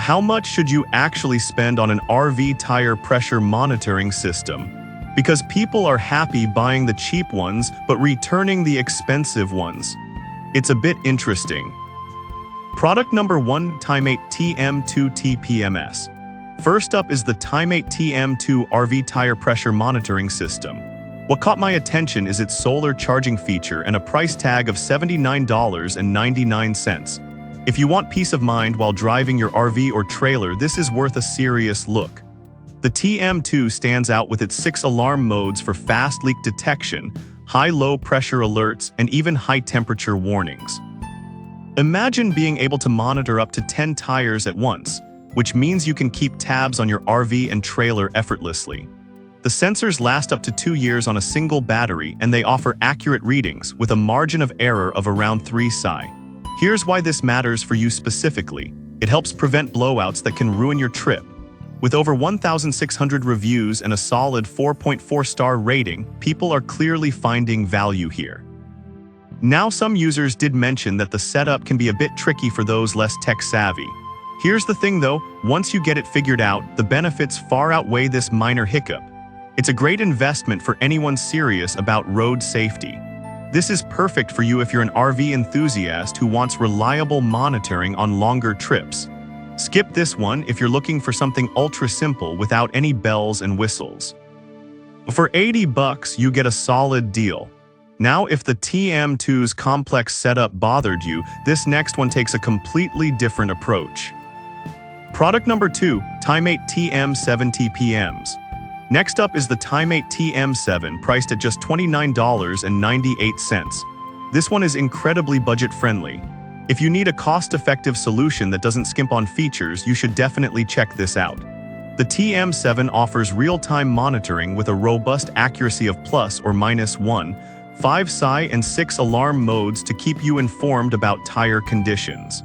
how much should you actually spend on an RV tire pressure monitoring system? Because people are happy buying the cheap ones but returning the expensive ones. It's a bit interesting. Product number 1, Timate TM2 TPMS. First up is the Timate TM2 RV tire pressure monitoring system. What caught my attention is its solar charging feature and a price tag of $79.99. If you want peace of mind while driving your RV or trailer, this is worth a serious look. The TM2 stands out with its 6 alarm modes for fast leak detection, high-low pressure alerts, and even high-temperature warnings. Imagine being able to monitor up to 10 tires at once, which means you can keep tabs on your RV and trailer effortlessly. The sensors last up to 2 years on a single battery, and they offer accurate readings with a margin of error of around 3 psi. Here's why this matters for you specifically. It helps prevent blowouts that can ruin your trip. With over 1,600 reviews and a solid 4.4-star rating, people are clearly finding value here. Now, some users did mention that the setup can be a bit tricky for those less tech-savvy. Here's the thing though, once you get it figured out, the benefits far outweigh this minor hiccup. It's a great investment for anyone serious about road safety. This is perfect for you if you're an RV enthusiast who wants reliable monitoring on longer trips. Skip this one if you're looking for something ultra simple without any bells and whistles. For $80, you get a solid deal. Now, if the TM2's complex setup bothered you, this next one takes a completely different approach. Product number 2, Timate TM7 TPMs. Next up is the Timate TM7, priced at just $29.98. This one is incredibly budget-friendly. If you need a cost-effective solution that doesn't skimp on features, you should definitely check this out. The TM7 offers real-time monitoring with a robust accuracy of plus or minus 1, 5 psi and 6 alarm modes to keep you informed about tire conditions.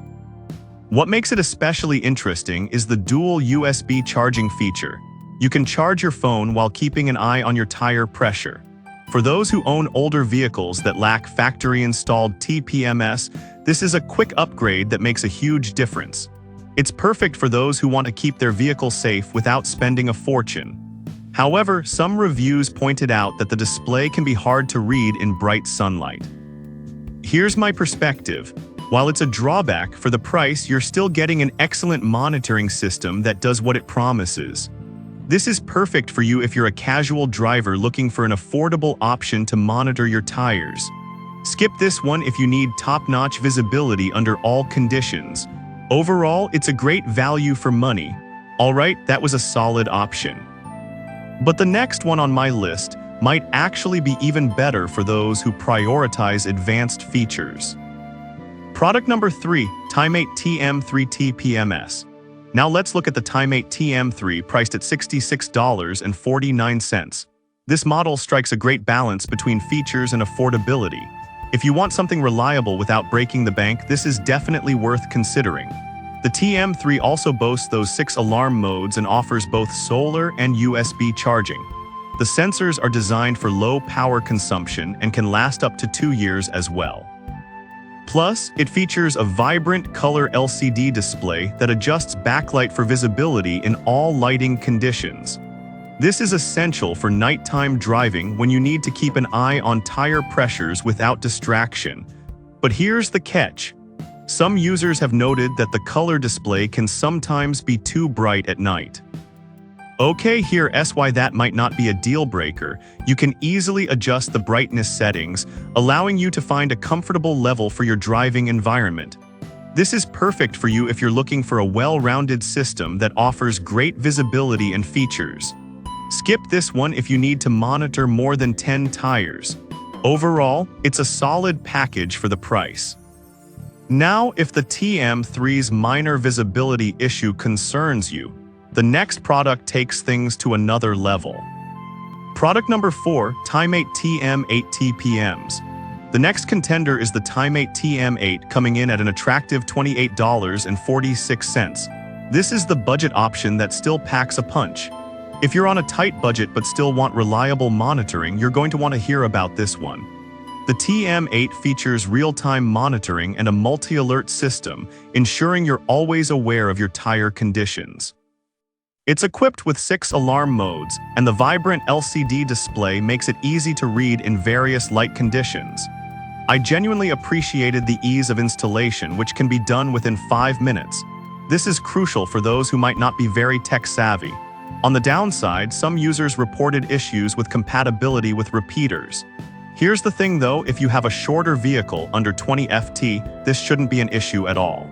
What makes it especially interesting is the dual USB charging feature. You can charge your phone while keeping an eye on your tire pressure. For those who own older vehicles that lack factory-installed TPMS, this is a quick upgrade that makes a huge difference. It's perfect for those who want to keep their vehicle safe without spending a fortune. However, some reviews pointed out that the display can be hard to read in bright sunlight. Here's my perspective. While it's a drawback, for the price, you're still getting an excellent monitoring system that does what it promises. This is perfect for you if you're a casual driver looking for an affordable option to monitor your tires. Skip this one if you need top-notch visibility under all conditions. Overall, it's a great value for money. Alright, that was a solid option. But the next one on my list might actually be even better for those who prioritize advanced features. Product number 3, Timate TM3 TPMS. Now let's look at the Timate TM3, priced at $66.49. This model strikes a great balance between features and affordability. If you want something reliable without breaking the bank, this is definitely worth considering. The TM3 also boasts those 6 alarm modes and offers both solar and USB charging. The sensors are designed for low power consumption and can last up to 2 years as well. Plus, it features a vibrant color LCD display that adjusts backlight for visibility in all lighting conditions. This is essential for nighttime driving when you need to keep an eye on tire pressures without distraction. But here's the catch. Some users have noted that the color display can sometimes be too bright at night. Okay, here's why that might not be a deal breaker. You can easily adjust the brightness settings, allowing you to find a comfortable level for your driving environment. This is perfect for you if you're looking for a well-rounded system that offers great visibility and features. Skip this one if you need to monitor more than 10 tires. Overall, it's a solid package for the price. Now, if the TM3's minor visibility issue concerns you, the next product takes things to another level. Product number 4, Timate TM8 TPMs. The next contender is the Timate TM8, coming in at an attractive $28.46. This is the budget option that still packs a punch. If you're on a tight budget but still want reliable monitoring, you're going to want to hear about this one. The TM8 features real-time monitoring and a multi-alert system, ensuring you're always aware of your tire conditions. It's equipped with 6 alarm modes, and the vibrant LCD display makes it easy to read in various light conditions. I genuinely appreciated the ease of installation, which can be done within 5 minutes. This is crucial for those who might not be very tech-savvy. On the downside, some users reported issues with compatibility with repeaters. Here's the thing though, if you have a shorter vehicle under 20 ft, this shouldn't be an issue at all.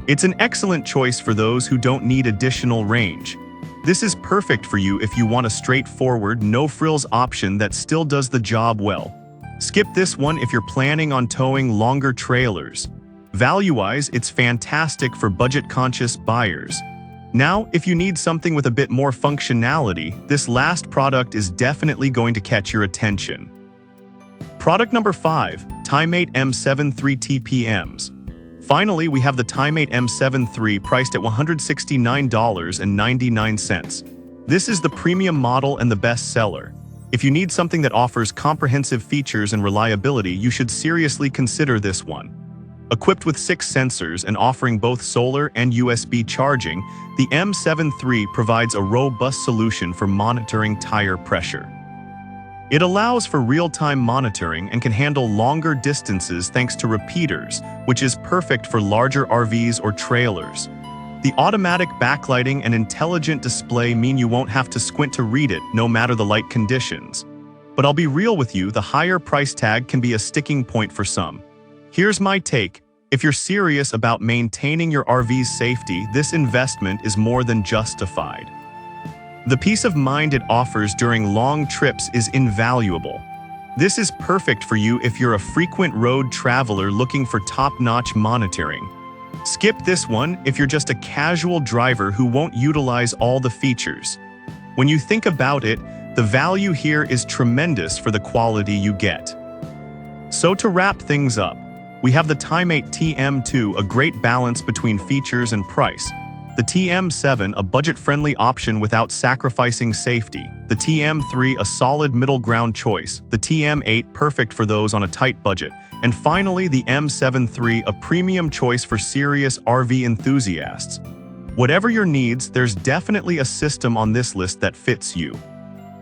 It's an excellent choice for those who don't need additional range. This is perfect for you if you want a straightforward, no-frills option that still does the job well. Skip this one if you're planning on towing longer trailers. Value-wise, it's fantastic for budget-conscious buyers. Now, if you need something with a bit more functionality, this last product is definitely going to catch your attention. Product number 5, TimeMate M7 3 TPMs. Finally, we have the TimeMate M7 III priced at $169.99. This is the premium model and the best seller. If you need something that offers comprehensive features and reliability, you should seriously consider this one. Equipped with 6 sensors and offering both solar and USB charging, the M7 III provides a robust solution for monitoring tire pressure. It allows for real-time monitoring and can handle longer distances thanks to repeaters, which is perfect for larger RVs or trailers. The automatic backlighting and intelligent display mean you won't have to squint to read it, no matter the light conditions. But I'll be real with you, the higher price tag can be a sticking point for some. Here's my take. If you're serious about maintaining your RV's safety, this investment is more than justified. The peace of mind it offers during long trips is invaluable. This is perfect for you if you're a frequent road traveler looking for top-notch monitoring. Skip this one if you're just a casual driver who won't utilize all the features. When you think about it, the value here is tremendous for the quality you get. So to wrap things up, we have the TimeMate TM2, a great balance between features and price. The TM7, a budget-friendly option without sacrificing safety. The TM3, a solid middle ground choice. The TM8, perfect for those on a tight budget. And finally, the M7 III, a premium choice for serious RV enthusiasts. Whatever your needs, there's definitely a system on this list that fits you.